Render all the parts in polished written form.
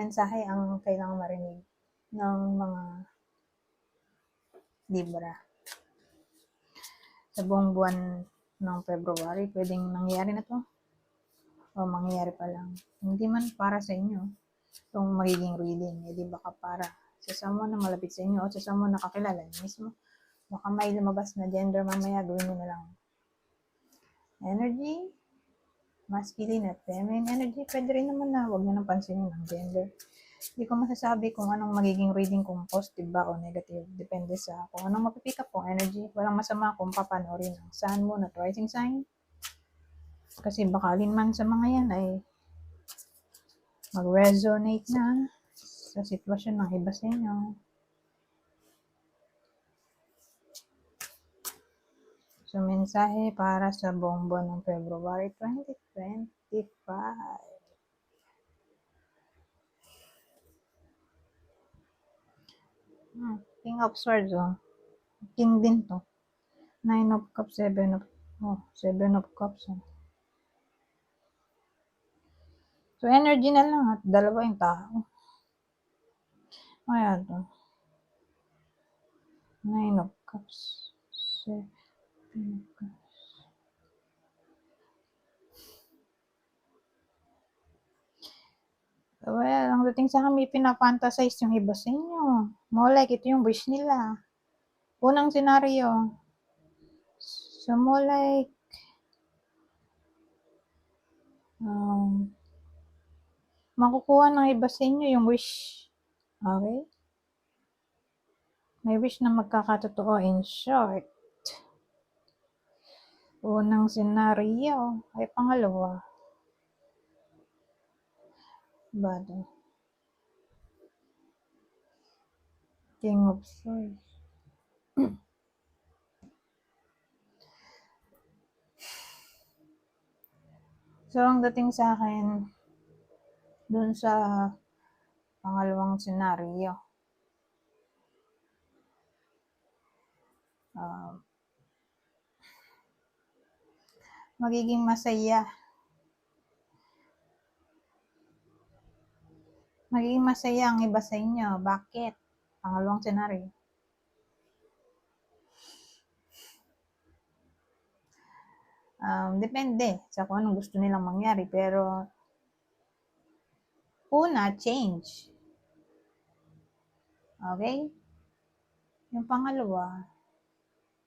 mensahe ang kailangan marinig ng mga Libra. Sa buong buwan ng February, pwedeng nangyari na to o mangyayari pa lang. Hindi man para sa inyo itong magiging reading, di baka para sa someone na malapit sa inyo o sa someone na kakilala mismo. Baka may lumabas na gender mamaya, gawin nyo na lang. Energy, masculine at feminine energy, pwede rin naman na huwag nyo nang pansinin ang gender. Hindi ko masasabi kung anong magiging reading, kung positive ba o negative. Depende sa kung anong mapipick up kong energy. Walang masama kung papanorin ang sun, moon at rising sign. Kasi baka alin man sa mga yan ay mag-resonate na sa sitwasyon ng iba sa inyo. So, mensahe para sa buong buwan ng February 2025. King of Swords, King din to. 9 of Cups, 7 of Cups. So, energy na lang at dalawa yung tao. Ayan to. 9 of Cups, 7 of Cups. Well, ang dating sa akin, may pinafantasize yung iba sa inyo. More like, ito yung wish nila. Unang senaryo. So, more like, makukuha ng iba sa inyo yung wish. Okay? May wish na magkakatotoo in short. Unang senaryo ay pangalawa. Bado. King of Swords. So, ang dating sa akin, dun sa pangalawang senaryo, magiging masaya. Magiging masaya ang iba sa inyo. Bakit? Pangalawang senaryo. Depende sa kung anong gusto nilang mangyari. Pero, una, change. Okay? Yung pangalawa,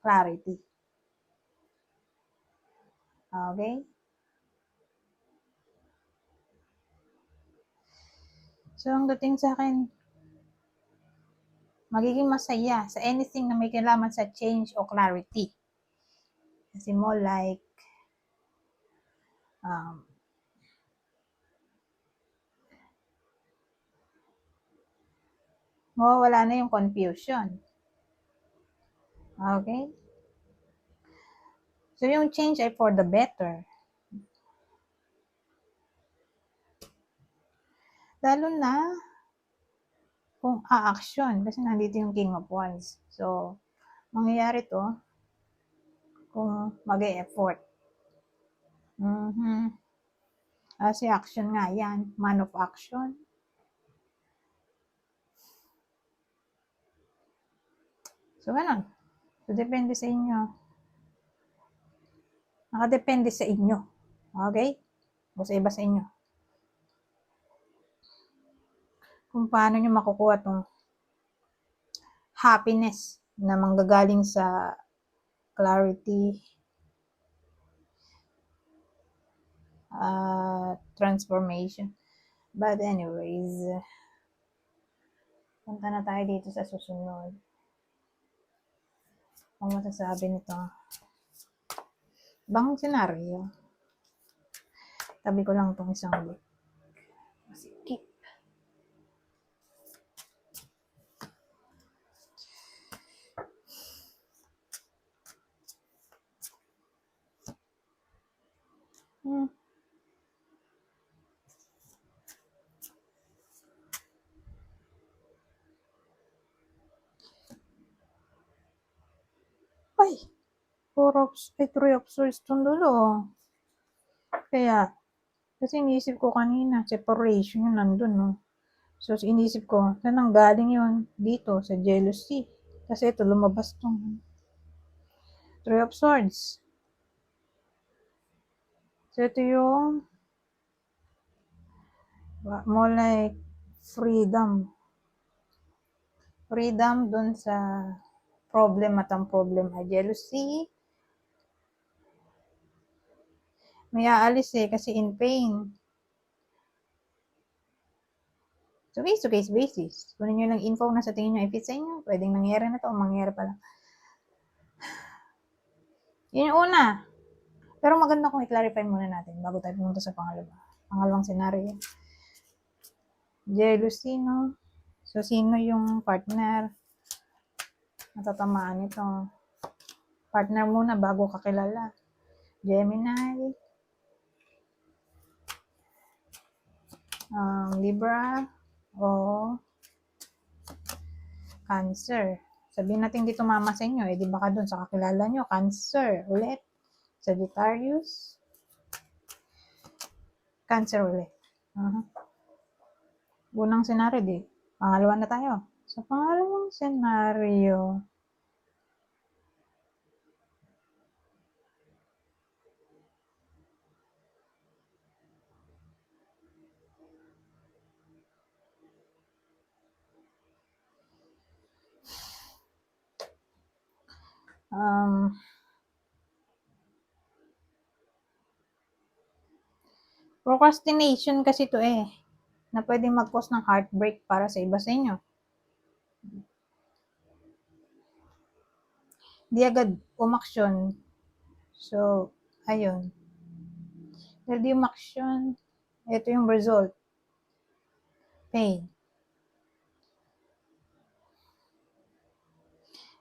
clarity. Okay? So, ang dating sa akin, magiging masaya sa anything na may kailangan sa change o clarity. Kasi more like, mawawala na yung confusion. Okay? So, yung change ay for the better. Lalo na kung a-action. Kasi nandito yung King of Wands. So, mangyayari to kung mag-e-effort. Kasi action nga yan. Man of action. So, ganun. So, depende sa inyo. Nakadepende sa inyo. Okay? O sa iba sa inyo. Kung paano nyo makukuha tong happiness na manggagaling sa clarity, transformation. But anyways, punta na tayo dito sa susunod. Ang masasabi nito, bang senaryo, tabi ko lang itong isang book. Keep. Ay, 3 of Swords itong dulo. Kaya, kasi iniisip ko kanina, separation yun nandun, no? So, inisip ko, saan nang galing yun? Dito, sa jealousy. Kasi ito, lumabas tong Three of Swords. So, ito yung more like freedom. Freedom dun sa problem at ang problem ay jealousy. May aalis kasi in pain. So, case to case basis. Kunin nyo lang info na sa tingin nyo i-fit sa inyo. Pwedeng nangyari na to o mangyari pa lang. Yun yung una. Pero maganda kung i-clarify muna natin bago tayo pumunta sa pangalawang scenario. Jealousy, no? So, sino yung partner? Natatamaan ito. Partner muna bago kakilala. Gemini. Libra. O Cancer. Sabihin natin dito mama sa inyo. Di baka dun sa kakilala nyo. Cancer. Ulit. Sagittarius. Cancer ulit. Unang senaryo, di. Pangalawa na tayo. Sa pangalawang senaryo, procrastination kasi to na pwedeng mag-cause ng heartbreak para sa iba sa inyo. Di agad umaksyon. So, ayun. Dahil di umaksyon, ito yung result. Pain.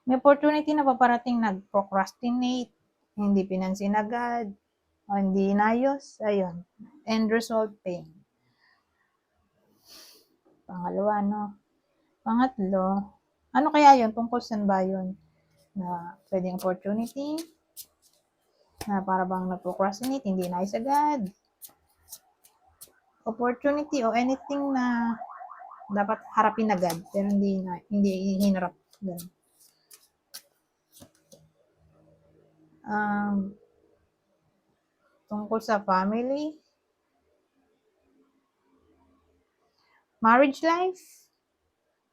May opportunity na paparating nag-procrastinate, hindi pinansin agad, o hindi inayos, ayun. End result, pain. Pangalawa, no? Pangatlo, ano kaya yun? Tungkol saan ba yun? Na pwedeng opportunity, na para bang nag-procrastinate, hindi inayos agad. Opportunity o anything na dapat harapin agad, pero hindi hinarap. Tungkol sa family, marriage life,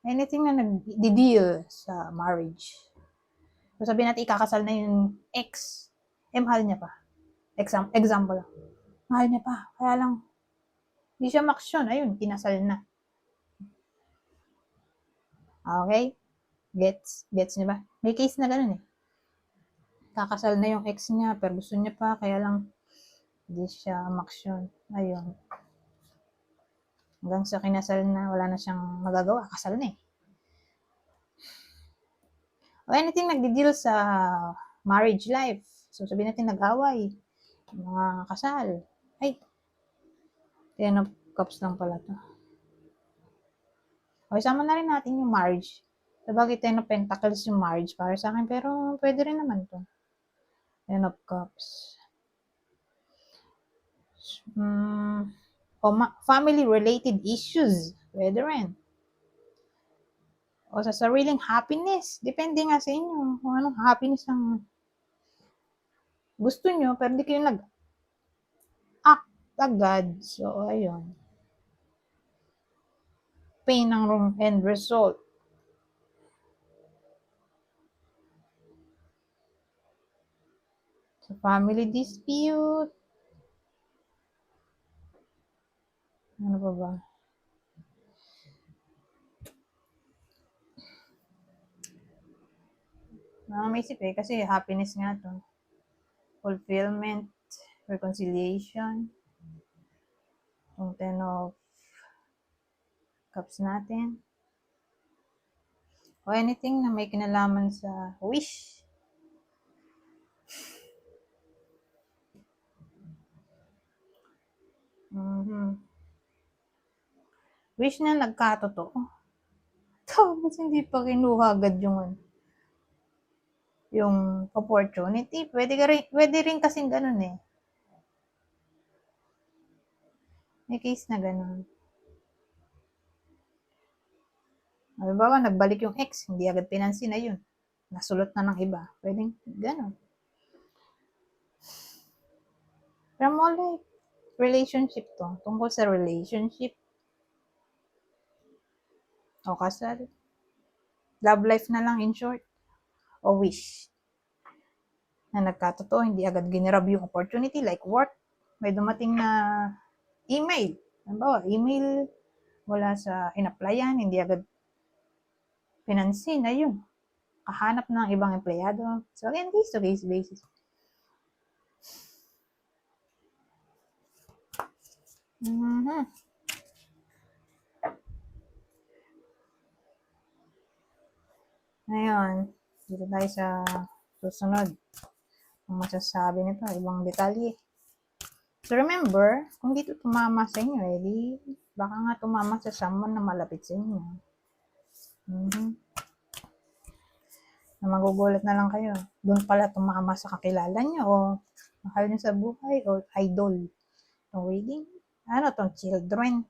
anything na nag-deal sa marriage. So sabihin natin ikakasal na yung ex, mahal niya pa. Example lang. Mahal niya pa, kaya lang hindi siya maksyon, ayun, kinasal na. Okay? Gets niya ba? May case na ganun Kakasal na yung ex niya, pero gusto niya pa, kaya lang hindi siya maksyon. Ayun. Hanggang sa kinasal na, wala na siyang magagawa, kasal na O anything nagdi-deal sa marriage life. So sabihin natin nag-away, mga kasal. Ay, Ten of Cups lang pala to. O isama na rin natin yung marriage. Sabagay, Ten of Pentacles yung marriage para sa akin, pero pwede rin naman to. Ten of Cups. Family-related issues. Pwede rin. O sa sariling happiness. Depende nga sa inyo kung anong happiness ang gusto nyo, pero hindi kayo nag-act agad. So, ayun. Pain ang end result. Sa family dispute. Ano pa ba? Nakamaisip kasi happiness nga to. Fulfillment, reconciliation, yung Ten of Cups natin. O anything na may kinalaman sa wish. Wish na nagkatotoo. Tapos hindi pa kinuha agad yung opportunity. Pwede rin kasing ganun May case na ganun. Halimbawa, nagbalik yung ex, hindi agad pinansin na yun. Nasulot na ng iba. Pwedeng gano'n. Pero more like, relationship to. Tungkol sa relationship. O kasal. Love life na lang in short. O wish. Na nagkatotoo, hindi agad ginrab yung opportunity like work. May dumating na email. Halimbawa, email wala sa in-applyan, hindi agad pinansin na yun. Kahanap ng ibang empleyado. So again, case-to-case basis. Ngayon, dito tayo sa susunod. Ang masasabi nito, ibang detalye. So remember, kung dito tumama sa inyo, di baka nga tumama sa someone na malapit sa inyo. Na magugulat na lang kayo. Doon pala tumama sa kakilala nyo o mahal nyo sa buhay o idol. Itong reading. Ano itong children?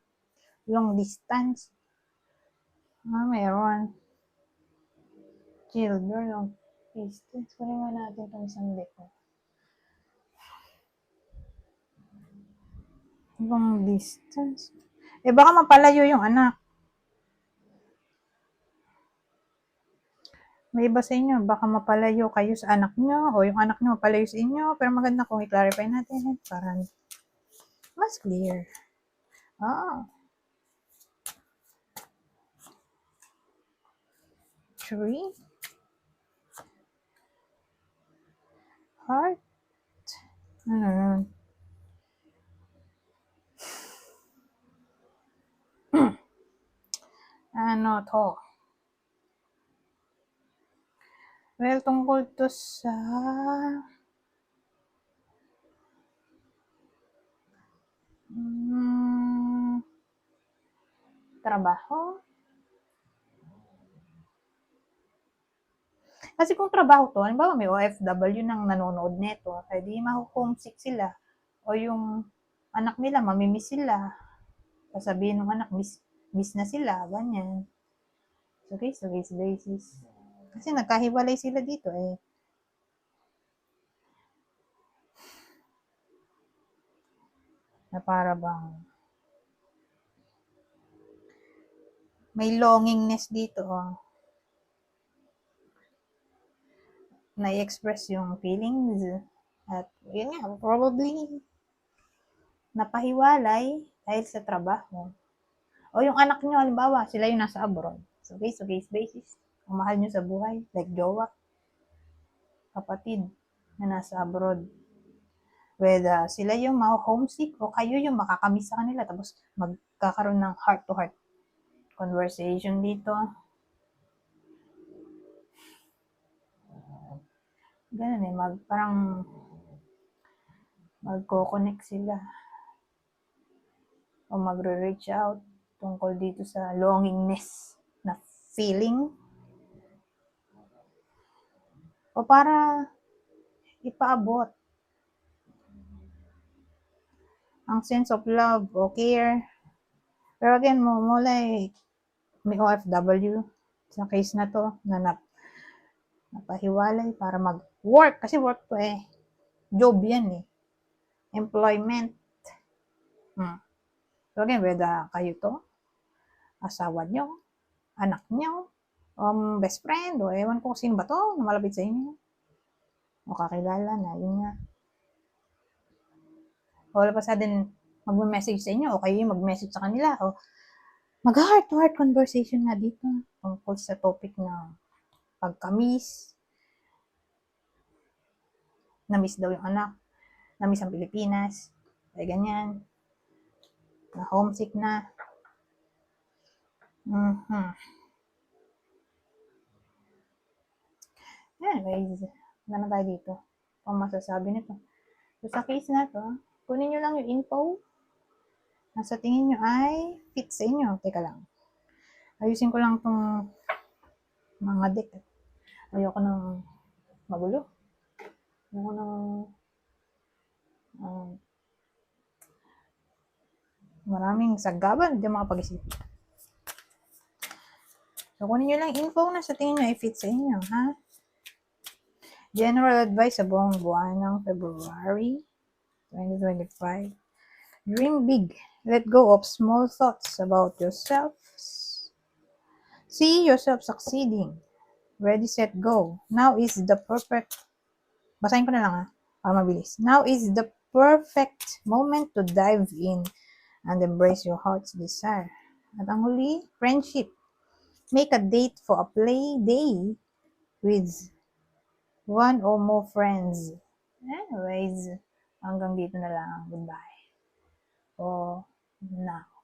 Long distance. Meron. Children, long distance. Kunin nga natin itong isang deck. Long distance. Baka mapalayo yung anak. May iba sa inyo, baka mapalayo kayo sa anak nyo o yung anak nyo mapalayo sa inyo. Pero maganda kung i-clarify natin para mas clear. Tree. Heart. Ano to? Well, tungkol to sa trabaho. Kasi kung trabaho to, halimbawa may OFW nang nanonood neto, di mahu-homesick sila. O yung anak nila, mamimiss sila. Sasabihin ng anak, miss na sila, ganyan. So, case basis. Kasi nagkahiwalay sila dito na para bang may longingness dito na-express yung feelings at yun nga, probably napahiwalay dahil sa trabaho. O yung anak nyo, halimbawa, sila yung nasa abroad. So, case basis. Ang mahal nyo sa buhay, like jowa, kapatid na nasa abroad. Whether sila yung ma-homesick o kayo yung makakamiss sa kanila tapos magkakaroon ng heart-to-heart conversation dito. Ganun parang magko-connect sila o magre-reach out tungkol dito sa longingness na feeling o para ipaabot ang sense of love o care. Pero again, like may OFW sa case na to na napahiwalay para mag-work. Kasi work to job yan employment. So again, whether kayo to, asawa nyo, anak nyo, best friend, o ewan ko sino ba to na malapit sa inyo. O kakilala na, yun nga. O wala pa sa din mag-message sa inyo, o kayo yung mag-message sa kanila, o mag-heart-to-heart conversation nga dito tungkol sa topic ng pagka-miss. Na-miss daw yung anak. Na-miss ang Pilipinas. Ay ganyan. Na-homesick na. Anyways, na tayo dito. Ang masasabi nito. So, sa case na to, kunin nyo lang yung info na sa tingin nyo ay fit sa inyo. Teka lang. Ayusin ko lang tong mga deck. Ayoko nang magulo. Ayoko nang maraming sagaban. Hindi makapag-isip. So, kunin nyo lang info na sa tingin nyo i-fit sa inyo, ha? General advice sa buong buwan ng February 2025. Dream big. Let go of small thoughts about yourself. See yourself succeeding. Ready, set, go. Now is the perfect... Basahin ko na lang para mabilis. Now is the perfect moment to dive in and embrace your heart's desire. At ang huli, friendship. Make a date for a play day with one or more friends. Anyways, hanggang dito na lang. Goodbye. For now.